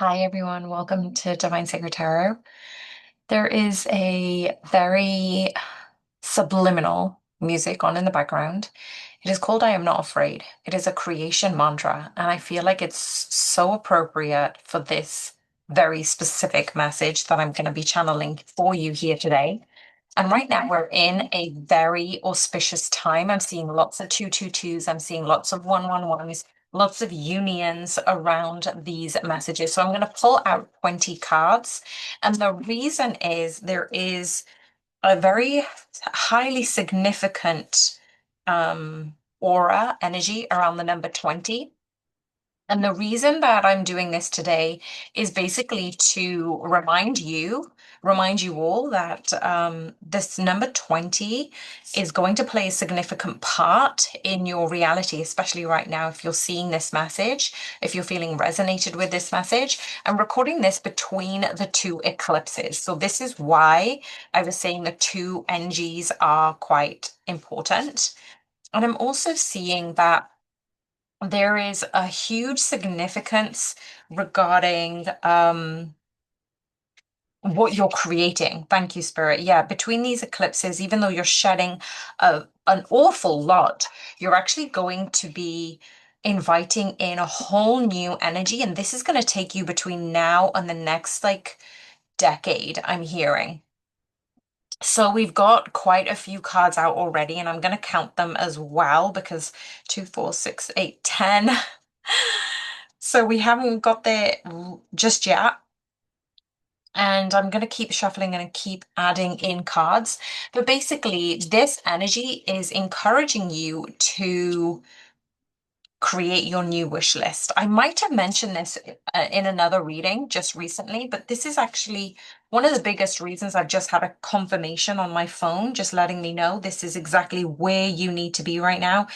Hi, everyone. Welcome to Divine Sacred Tarot. There is a very subliminal music on in the background. It is called I Am Not Afraid. It is a creation mantra, and I feel like it's so appropriate for this very specific message that I'm going to be channeling for you here today. And right now we're in a very auspicious time. I'm seeing lots of 222s. I'm seeing lots of 111s, lots of unions around these messages. So I'm going to pull out 20 cards. And the reason is there is a very highly significant aura energy around the number 20. And the reason that I'm doing this today is basically to remind you all that this number 20 is going to play a significant part in your reality, especially right now. If you're seeing this message, if you're feeling resonated with this message, I'm recording this between the two eclipses. So this is why I was saying the two NGs are quite important. And I'm also seeing that there is a huge significance regarding what you're creating. Thank you, Spirit. Yeah, between these eclipses, even though you're shedding an awful lot, you're actually going to be inviting in a whole new energy. And this is going to take you between now and the next decade, I'm hearing. So we've got quite a few cards out already, and I'm going to count them as well because 2, 4, 6, 8, 10. So we haven't got there just yet. And I'm going to keep shuffling and keep adding in cards. But basically, this energy is encouraging you to create your new wish list. I might have mentioned this in another reading just recently, but this is actually one of the biggest reasons. I've just had a confirmation on my phone, just letting me know this is exactly where you need to be right now,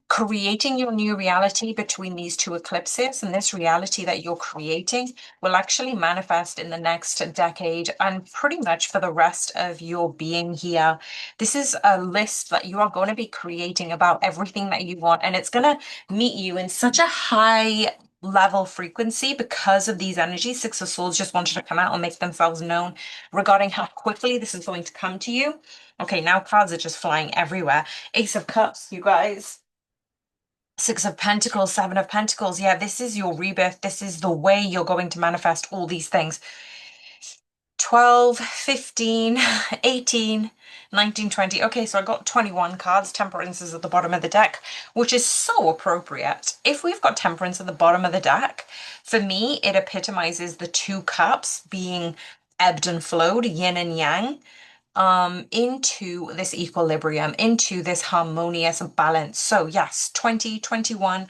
creating your new reality between these two eclipses. And this reality that you're creating will actually manifest in the next decade and pretty much for the rest of your being here. This is a list that you are going to be creating about everything that you want, and it's going to meet you in such a high level frequency because of these energies. Six of Swords just wanted to come out and make themselves known regarding how quickly this is going to come to you. Okay, now cards are just flying everywhere. Ace of Cups, you guys. Six of Pentacles, Seven of Pentacles. Yeah, this is your rebirth. This is the way you're going to manifest all these things. 12, 15, 18, 19, 20. Okay, so I got 21 cards. Temperance is at the bottom of the deck, which is so appropriate. If we've got Temperance at the bottom of the deck, for me, it epitomizes the two cups being ebbed and flowed, yin and yang, into this equilibrium, into this harmonious balance. So yes, 2021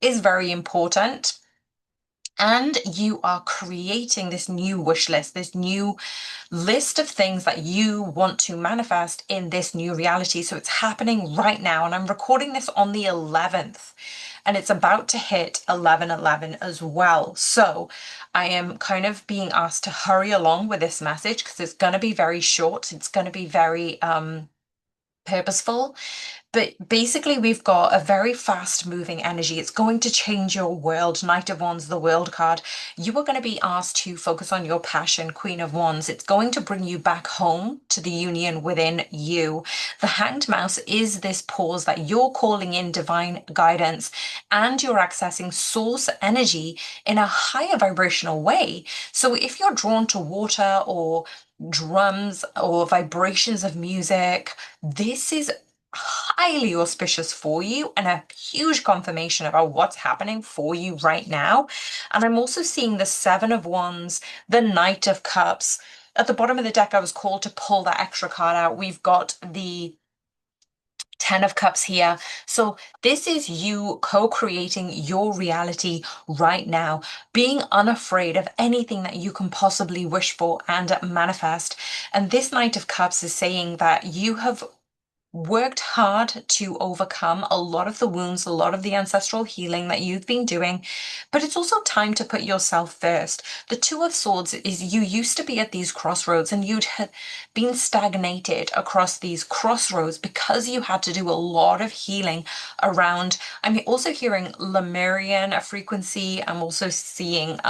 is very important. And you are creating this new wish list, this new list of things that you want to manifest in this new reality. So it's happening right now. And I'm recording this on the 11th, and it's about to hit 11/11 as well. So I am kind of being asked to hurry along with this message because it's going to be very short. It's going to be very purposeful. But basically, we've got a very fast moving energy. It's going to change your world. Knight of Wands, the World card. You are going to be asked to focus on your passion, Queen of Wands. It's going to bring you back home to the union within you. The Hanged Mouse is this pause that you're calling in divine guidance and you're accessing source energy in a higher vibrational way. So if you're drawn to water or drums or vibrations of music, this is highly auspicious for you and a huge confirmation about what's happening for you right now. And I'm also seeing the Seven of Wands, the Knight of Cups. At the bottom of the deck, I was called to pull that extra card out. We've got the Ten of Cups here. So this is you co-creating your reality right now, being unafraid of anything that you can possibly wish for and manifest. And this Knight of Cups is saying that you have worked hard to overcome a lot of the wounds, a lot of the ancestral healing that you've been doing, but it's also time to put yourself first. The Two of Swords is you used to be at these crossroads and you'd had been stagnated across these crossroads because you had to do a lot of healing around. I'm also hearing Lemurian, a frequency. I'm also seeing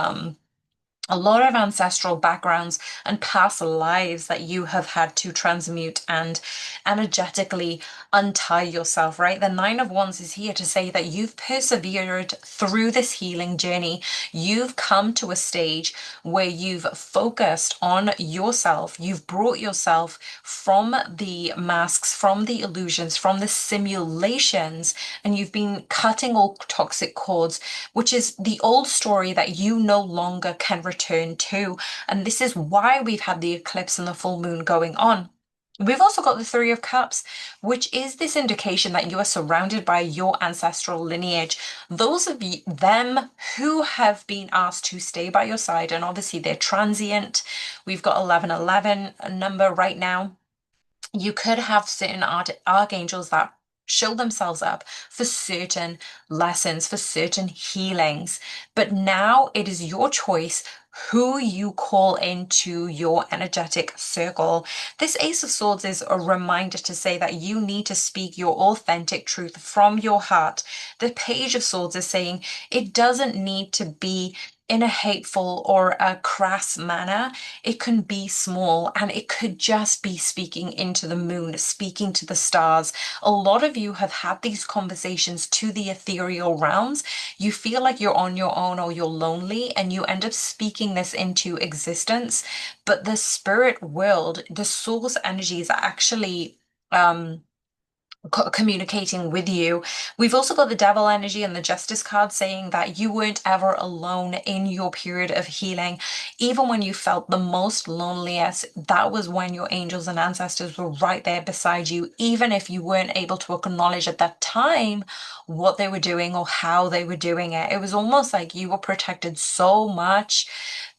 a lot of ancestral backgrounds and past lives that you have had to transmute and energetically untie yourself, right? The Nine of Wands is here to say that you've persevered through this healing journey. You've come to a stage where you've focused on yourself. You've brought yourself from the masks, from the illusions, from the simulations, and you've been cutting all toxic cords, which is the old story that you no longer can return to. And this is why we've had the eclipse and the full moon going on. We've also got the Three of Cups, which is this indication that you are surrounded by your ancestral lineage. Those of them who have been asked to stay by your side, and obviously they're transient. We've got 1111 number right now. You could have certain archangels that show themselves up for certain lessons, for certain healings. But now it is your choice who you call into your energetic circle. This Ace of Swords is a reminder to say that you need to speak your authentic truth from your heart. The Page of Swords is saying it doesn't need to be in a hateful or a crass manner. It can be small, and it could just be speaking into the moon, speaking to the stars. A lot of you have had these conversations to the ethereal realms. You feel like you're on your own or you're lonely, and you end up speaking this into existence. But the spirit world, the source energies are actually communicating with you. We've also got the devil energy and the justice card saying that you weren't ever alone in your period of healing. Even when you felt the most loneliest, that was when your angels and ancestors were right there beside you, even if you weren't able to acknowledge at that time what they were doing or how they were doing it. It was almost like you were protected so much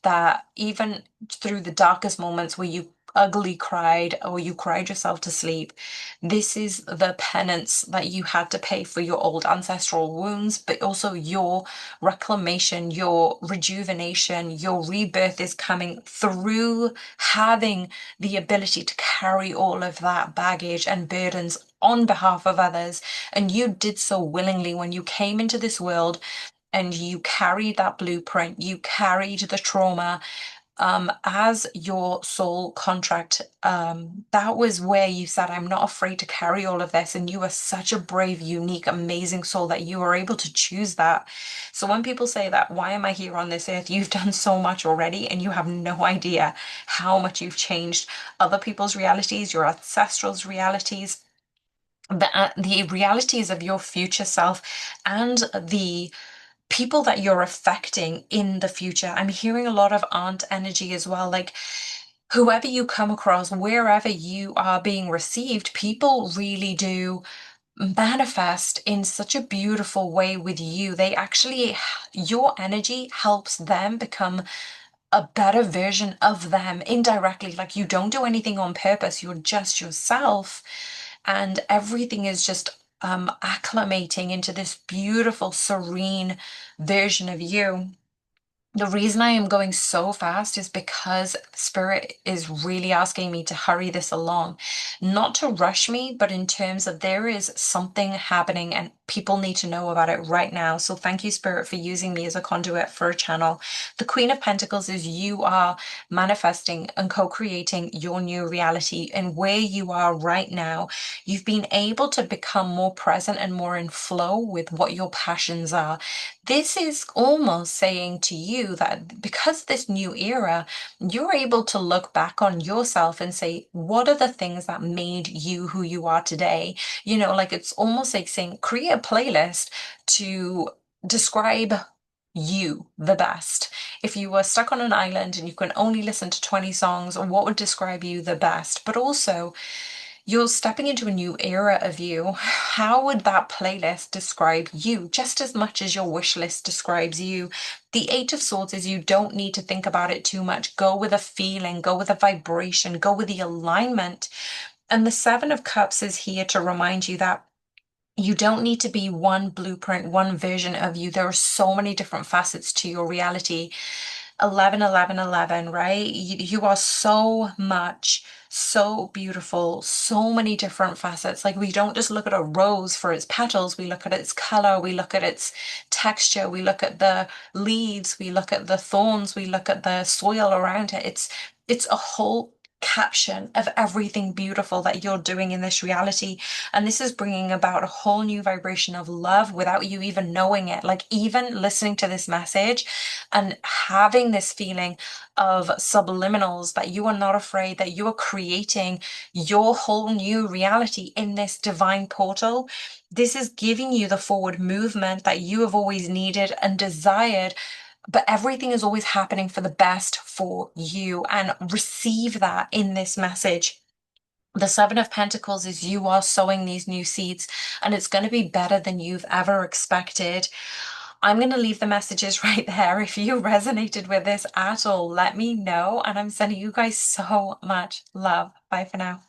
that even through the darkest moments where you ugly cried or you cried yourself to sleep, this is the penance that you had to pay for your old ancestral wounds, but also your reclamation, your rejuvenation, your rebirth is coming through having the ability to carry all of that baggage and burdens on behalf of others. And you did so willingly when you came into this world, and you carried that blueprint, you carried the trauma as your soul contract. That was where you said, I'm not afraid to carry all of this. And you are such a brave, unique, amazing soul that you are able to choose that. So when people say that, why am I here on this earth? You've done so much already, and you have no idea how much you've changed other people's realities, your ancestrals' realities. The realities of your future self, and the people that you're affecting in the future. I'm hearing a lot of aunt energy as well. Like whoever you come across, wherever you are being received, people really do manifest in such a beautiful way with you. They actually, your energy helps them become a better version of them indirectly. Like you don't do anything on purpose, you're just yourself, and everything is just acclimating into this beautiful, serene version of you. The reason I am going so fast is because Spirit is really asking me to hurry this along. Not to rush me, but in terms of there is something happening and people need to know about it right now. So thank you, Spirit, for using me as a conduit for a channel. The Queen of Pentacles is you are manifesting and co-creating your new reality. And where you are right now, you've been able to become more present and more in flow with what your passions are. This is almost saying to you that because of this new era, you're able to look back on yourself and say, what are the things that made you who you are today? You know, like it's almost like saying, create a playlist to describe you the best. If you were stuck on an island and you can only listen to 20 songs, what would describe you the best? But also, you're stepping into a new era of you. How would that playlist describe you just as much as your wish list describes you? The Eight of Swords is you don't need to think about it too much. Go with a feeling, go with a vibration, go with the alignment. And the Seven of Cups is here to remind you that you don't need to be one blueprint, one version of you. There are so many different facets to your reality. 11, 11, 11, right? You are so much, so beautiful, so many different facets. Like we don't just look at a rose for its petals, we look at its color, we look at its texture, we look at the leaves, we look at the thorns, we look at the soil around it. It's a whole caption of everything beautiful that you're doing in this reality. And this is bringing about a whole new vibration of love without you even knowing it. Like even listening to this message and having this feeling of subliminals, that you are not afraid, that you are creating your whole new reality in this divine portal. This is giving you the forward movement that you have always needed and desired, but everything is always happening for the best for you, and receive that in this message. The Seven of Pentacles is you are sowing these new seeds, and it's going to be better than you've ever expected. I'm going to leave the messages right there. If you resonated with this at all, let me know. And I'm sending you guys so much love. Bye for now.